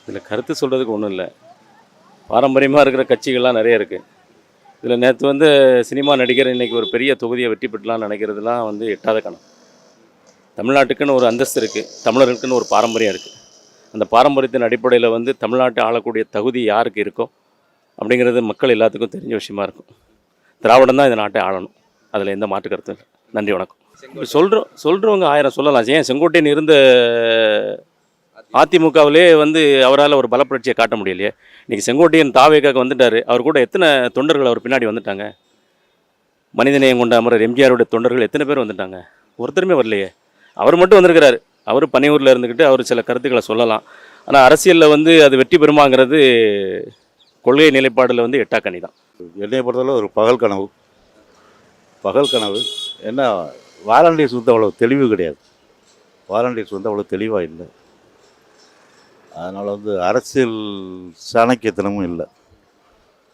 இதில் கருத்து சொல்கிறதுக்கு ஒன்றும் இல்லை. பாரம்பரியமாக இருக்கிற கட்சிகள்லாம் நிறைய இருக்குது. இதில் நேற்று வந்து சினிமா நடிகர் இன்றைக்கி ஒரு பெரிய தொகுதியை வெற்றி பெற்றலாம்னு நினைக்கிறதுலாம் வந்து எட்டாத கணம். தமிழ்நாட்டுக்குன்னு ஒரு அந்தஸ்து இருக்குது, தமிழர்களுக்குன்னு ஒரு பாரம்பரியம் இருக்குது. அந்த பாரம்பரியத்தின் அடிப்படையில் வந்து தமிழ்நாட்டை ஆளக்கூடிய தகுதி யாருக்கு இருக்கோ அப்படிங்கிறது மக்கள் எல்லாத்துக்கும் தெரிஞ்ச விஷயமா இருக்கும். திராவிடம் தான் இந்த நாட்டை ஆளணும், அதில் எந்த மாற்று கருத்தும் இல்லை. நன்றி, வணக்கம். சொல்கிறவங்க ஆயிரம் சொல்லலாம். ஏன் செங்கோட்டையன் இருந்த அதிமுகவிலே வந்து அவரால் ஒரு பலப்புரட்சியை காட்ட முடியலையே. இன்றைக்கி செங்கோட்டையன் தாவேக்காக்கு வந்துட்டார். அவர் கூட எத்தனை தொண்டர்கள் அவர் பின்னாடி வந்துட்டாங்க? மனிதநேயம் கொண்ட அமரர் எம்ஜிஆருடைய தொண்டர்கள் எத்தனை பேர் வந்துட்டாங்க? ஒருத்தருமே வரலையே. அவர் மட்டும் வந்திருக்கிறார். அவர் பனையூரில் இருந்துக்கிட்டு அவர் சில கருத்துக்களை சொல்லலாம். ஆனால் அரசியலில் வந்து அது வெற்றி பெறுமாங்கிறது கொள்கை நிலைப்பாடில் வந்து எட்டாக்கணி தான். என்னை பொறுத்தவரை ஒரு பகல் கனவு. என்ன, வாலண்டியர்ஸ் வந்து அவ்வளோ தெளிவு கிடையாது. வாலண்டியர்ஸ் வந்து அவ்வளோ தெளிவாக இல்லை. அதனால் வந்து அரசியல் சாணக்கியத்தனமும் இல்லை.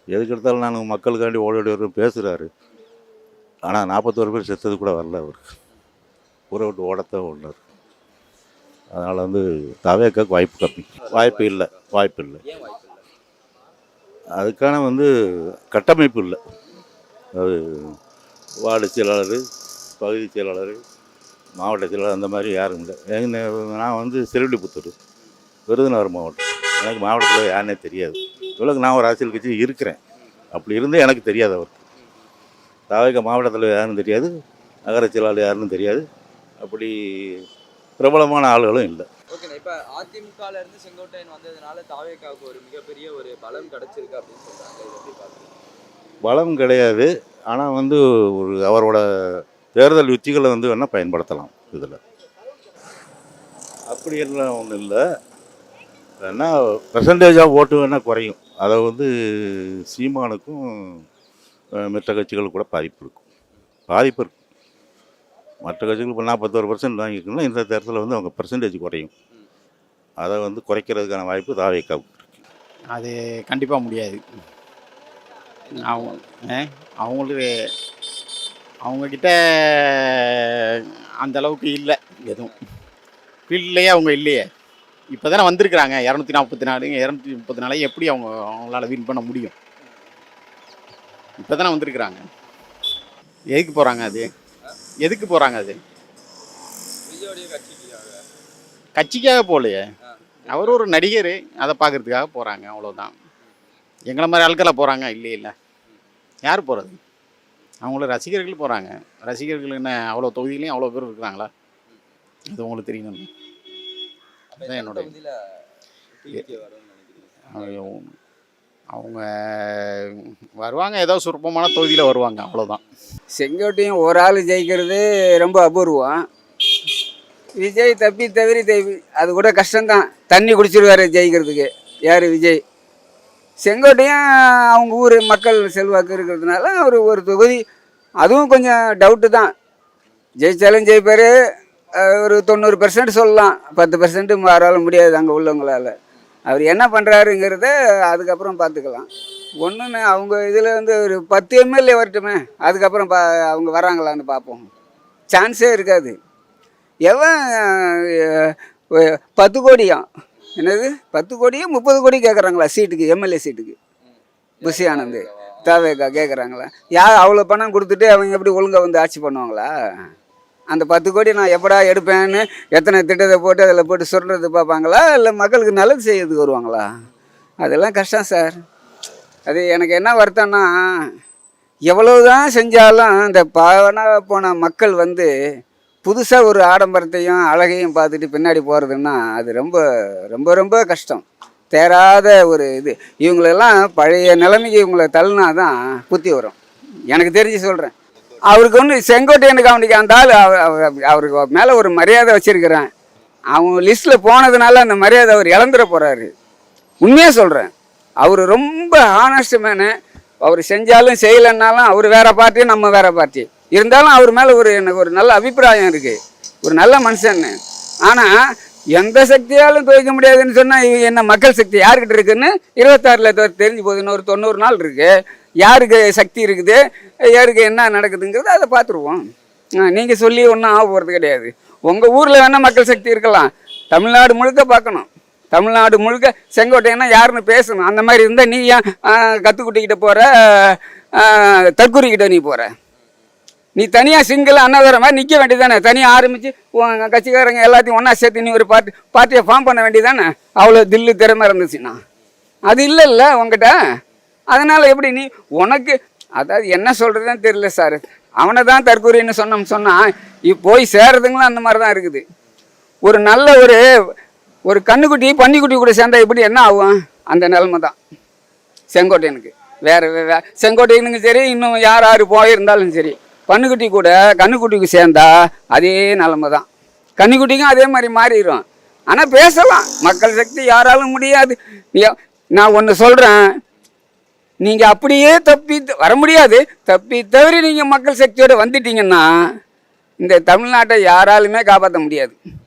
எதுக்கு எடுத்தாலும் நான் மக்களுக்காண்டி ஓடி பேசுகிறாரு. ஆனால் 41 பேர் செத்தது கூட வரல அவருக்கு. ஊரை விட்டு ஓடத்தான் ஓடினார். அதனால் வந்து தவேக்காக்கு வாய்ப்பு இல்லை. அதுக்கான வந்து கட்டமைப்பு இல்லை. அது வார்டு செயலாளர், பகுதி செயலாளர், மாவட்ட செயலாளர் அந்த மாதிரி யாரும் இல்லை. நான் வந்து சிறுவில்லிபுத்தூர், விருதுநகர் மாவட்டம். எனக்கு மாவட்டத்தில் யாருன்னே தெரியாது. இவ்வளோக்கு நான் ஒரு அரசியல் கட்சி இருக்கிறேன். அப்படி இருந்தே எனக்கு தெரியாது. அவருக்கு தவேக்கா மாவட்டத்தில் யாருன்னு தெரியாது, நகர செயலாளர் யாருன்னு தெரியாது. அப்படி பிரபலமான ஆளுகளும் இல்லை. ஓகேண்ணா, இப்போ அதிமுகவில் இருந்து செங்கோட்டையன் வந்ததுனால தவேக்காவுக்கு ஒரு மிகப்பெரிய ஒரு பலம் கிடச்சிருக்கு அப்படின்னு சொல்கிறாங்க. இதை எப்படி பார்க்குறீங்க? பலம் கிடையாது. ஆனால் வந்து ஒரு அவரோட தேர்தல் யுத்திகளை வந்து வேணால் பயன்படுத்தலாம். இதில் அப்படி எல்லாம் ஒன்றும் இல்லை. வேணால் பெர்சன்டேஜாக ஓட்டு வேணால் குறையும். அதை வந்து சீமானுக்கும் மற்ற கட்சிகளுக்கு கூட பாதிப்பு இருக்கும். மற்ற கட்சிகள் இப்போ 41% வாங்கிக்கணும்னா இந்த தேர்தலில் வந்து அவங்க பெர்சன்டேஜ் குறையும். அதை வந்து குறைக்கிறதுக்கான வாய்ப்பு தாவேக்காவுக்கு இருக்குது. அது கண்டிப்பாக முடியாது. அவங்கக்கிட்ட அந்த அளவுக்கு இல்லை. எதுவும் ஃபீல்ட்லேயே அவங்க இல்லையே. இப்போ தானே வந்திருக்கிறாங்க. 234 எப்படி அவங்களால வின் பண்ண முடியும்? இப்போ தானே வந்திருக்கிறாங்க. எதுக்கு போகிறாங்க? அது கட்சிக்காக போகலையே. அவர் ஒரு நடிகர், அதை பார்க்குறதுக்காக போகிறாங்க, அவ்வளோதான். எங்களை மாதிரி ஆட்களை போகிறாங்க இல்லை. யார் போகிறது? அவங்கள ரசிகர்கள் போகிறாங்க. ரசிகர்கள் என்ன அவ்வளோ தொகுதியிலையும் அவ்வளோ பேர் இருக்கிறாங்களா? அது உங்களுக்கு தெரியணும். அதுதான் என்னோட. அவங்க வருவாங்க, ஏதோ சுருப்பமான தொகுதியில் வருவாங்க, அவ்வளோதான். செங்கோட்டையும் ஒரு ஆள் ஜெயிக்கிறது ரொம்ப அபூர்வம். விஜய் தவிர அது கூட கஷ்டம்தான். தண்ணி குடிச்சிருவார் ஜெயிக்கிறதுக்கு. யார்? விஜய். செங்கோட்டையும் அவங்க ஊர் மக்கள் செல்வாக்கு இருக்கிறதுனால அவர் ஒரு தொகுதி, அதுவும் கொஞ்சம் டவுட்டு தான். ஜெயிச்சாலும் ஜெயிப்பார். ஒரு 90% சொல்லலாம். 10% மாறால முடியாது அங்கே உள்ளவங்களால். அவர் என்ன பண்ணுறாருங்கிறத அதுக்கப்புறம் பார்த்துக்கலாம். ஒன்றுன்னு அவங்க இதில் வந்து ஒரு 10 எம்எல்ஏ வரட்டுமே, அதுக்கப்புறம் அவங்க வராங்களான்னு பார்ப்போம். சான்ஸே இருக்காது. எவன் 10 கோடியாம், என்னது 10 கோடியோ 30 கோடி கேட்குறாங்களா சீட்டுக்கு, எம்எல்ஏ சீட்டுக்கு? புஷி ஆனந்த் தவேக்கா கேட்குறாங்களா? யார் அவ்வளோ பணம் கொடுத்துட்டு அவங்க எப்படி ஒழுங்காக வந்து ஆட்சி பண்ணுவாங்களா? அந்த 10 கோடி நான் எப்படா எடுப்பேன்னு எத்தனை திட்டத்தை போட்டு அதில் போட்டு சொல்கிறது பார்ப்பாங்களா? இல்லை மக்களுக்கு நல்லது செய்யறதுக்கு வருவாங்களா? அதெல்லாம் கஷ்டம் சார். அது எனக்கு என்ன வருத்தம்னா, எவ்வளவுதான் செஞ்சாலும் இந்த போன மக்கள் வந்து புதுசாக ஒரு ஆடம்பரத்தையும் அழகையும் பார்த்துட்டு பின்னாடி போகிறதுன்னா அது ரொம்ப ரொம்ப ரொம்ப கஷ்டம். தேராத ஒரு இது. இவங்களெல்லாம் பழைய நிலைமைக்கு இவங்களை தள்ளினா தான் புத்தி வரும். எனக்கு தெரிஞ்சு சொல்கிறேன். அவருக்கு ஒன்று செங்கோட்டையனுக்கு அவனுக்கு அந்த ஆள் அவருக்கு மேலே ஒரு மரியாதை வச்சுருக்கிறேன். அவங்க லிஸ்ட்டில் போனதுனால அந்த மரியாதை அவர் இழந்துட போகிறாரு. உண்மையாக சொல்கிறேன். அவர் ரொம்ப ஹானஸ்ட் மேனு. அவர் செஞ்சாலும் செய்யலைன்னாலும் அவர் வேறு பார்ட்டி, நம்ம வேறு பார்ட்டி இருந்தாலும் அவர் மேலே எனக்கு ஒரு நல்ல அபிப்பிராயம் இருக்குது. ஒரு நல்ல மனுஷன்னு. ஆனால் எந்த சக்தியாலும் துவைக்க முடியாதுன்னு சொன்னால் என்ன மக்கள் சக்தி யாருக்கிட்ட இருக்குதுன்னு 26 தெரிஞ்சு போகுது. இன்னொரு 90 நாள் இருக்குது. யாருக்கு சக்தி இருக்குது, யாருக்கு என்ன நடக்குதுங்கிறது அதை பார்த்துருவோம். நீங்கள் சொல்லி ஒன்றும் ஆக போகிறது கிடையாது. உங்கள் ஊரில் வேணால் மக்கள் சக்தி இருக்கலாம். தமிழ்நாடு முழுக்க பார்க்கணும். தமிழ்நாடு முழுக்க செங்கோட்டையன்னா யாருன்னு பேசணும். அந்த மாதிரி இருந்தால் நீ ஏன் கத்துக்குட்டிக்கிட்ட போகிற, தற்கூரிக்கிட்ட நீ போகிற? நீ தனியாக சிங்கிள் அண்ணாதர மாதிரி நிற்க வேண்டியதானே? தனியாக ஆரம்பித்து உங்கள் கட்சிக்காரங்க எல்லாத்தையும் ஒன்றா சேர்த்து நீ ஒரு பார்ட்டியை ஃபார்ம் பண்ண வேண்டியதானே? அவ்வளோ தில்லு திறமை இருந்துச்சுன்னா அது இல்லைல்ல உங்ககிட்ட. அதனால் எப்படி நீ உனக்கு அதாவது என்ன சொல்கிறதுன்னு தெரியல சார். அவனை தான் தற்கூரின்னு சொன்னால் போய் சேர்றதுங்களும் அந்த மாதிரி தான் இருக்குது. ஒரு நல்ல ஒரு கண்ணுக்குட்டி பன்னிக்குட்டி கூட சேர்ந்தா எப்படி என்ன ஆகும்? அந்த நிலைமை தான் செங்கோட்டையனுக்கு. வேறு செங்கோட்டையனுக்கும் சரி, இன்னும் யார் போயிருந்தாலும் சரி, பன்னுக்குட்டி கூட கண்ணுக்குட்டிக்கு சேர்ந்தா அதே நிலைமை தான். கன்னிக்குட்டிக்கும் அதே மாதிரி மாறிடும். ஆனால் பேசலாம், மக்கள் சக்தி யாராலும் முடியாது. நான் ஒன்று சொல்கிறேன், நீங்கள் அப்படியே தப்பி வர முடியாது. தப்பி தவறி நீங்கள் மக்கள் சக்தியோடு வந்துட்டீங்கன்னா இந்த தமிழ்நாட்டை யாராலுமே காப்பாற்ற முடியாது.